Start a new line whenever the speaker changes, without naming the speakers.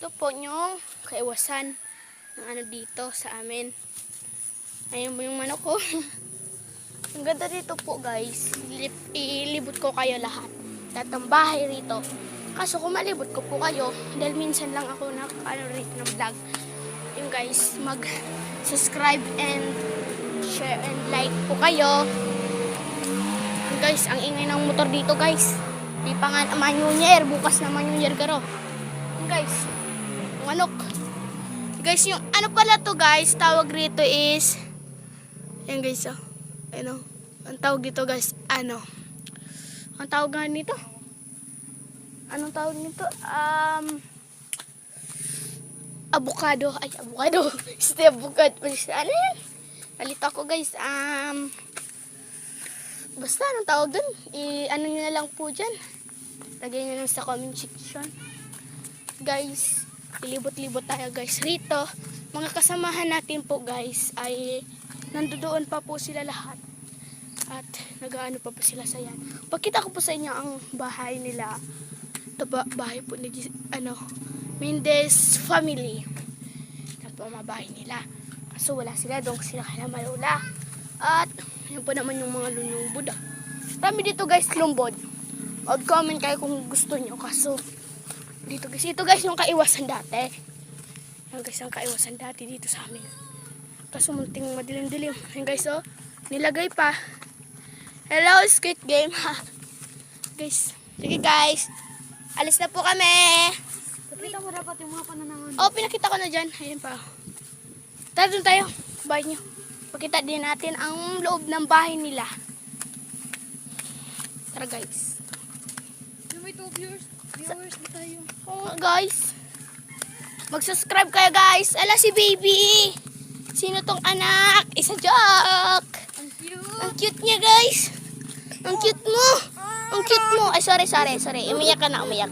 Ito po yung kaiwasan ng ano dito sa amin. Ayun mo yung manok ko. Ang ganda dito po guys. Ilibot ko kayo lahat. Lahat ng bahay rito. Kaso kung malibot ko po kayo, dahil minsan lang ako rito ng vlog. Yung guys, mag-subscribe and share and like po kayo. Yung guys, ang ingay ng motor dito guys. Di pa nga naman yung year. Bukas naman yung year garo. Yung guys, yung manok. Guys, yung ano pala to guys, tawag rito is, ayan guys, oh. Ano, ang tawag dito guys, ano, ang tawag nga nito, anong tawag nito, avocado, ay avocado, este avocado, ano yan, nalito ako guys, basta anong tawag dun, ano nyo na lang po dyan, lagay nyo lang sa comment section, guys. Ilibot-libot tayo guys rito. Mga kasamahan natin po guys ay nandoon pa po sila lahat. At nag-aano pa po sila sa yan. Pakita ko po sa inyo ang bahay nila. Ito ba bahay po ni Mendez family. Ito po ang bahay nila. Kaso wala sila doon sila kaya malula. At yan po naman yung mga lunumbod. Marami dito guys lumbod. Mag-comment kayo kung gusto nyo. Kaso dito guys, ito guys yung kaiwasan dati. Yan guys, ang kaiwasan dati dito sa amin. Kaso munting madilim-dilim. Yan guys, oh, nilagay pa. Hello, Squid Game. Guys, sige guys. Alis na po kami.
Pakita mo dapat yung mga pananawan.
Oh, pinakita ko na dyan. Ayan pa. Tara doon tayo. Bahay nyo. Pakita din natin ang loob ng bahay nila. Tara guys.
Yung may 2 viewers na tayo.
Oh, guys. Mag-subscribe kayo, guys. Ala si baby. Sino tong anak? Isa joke.
Ang cute.
Ang cute niya, guys. Ang cute mo. Ang cute mo. Ay, sorry. Umiyak ka na, umiyak.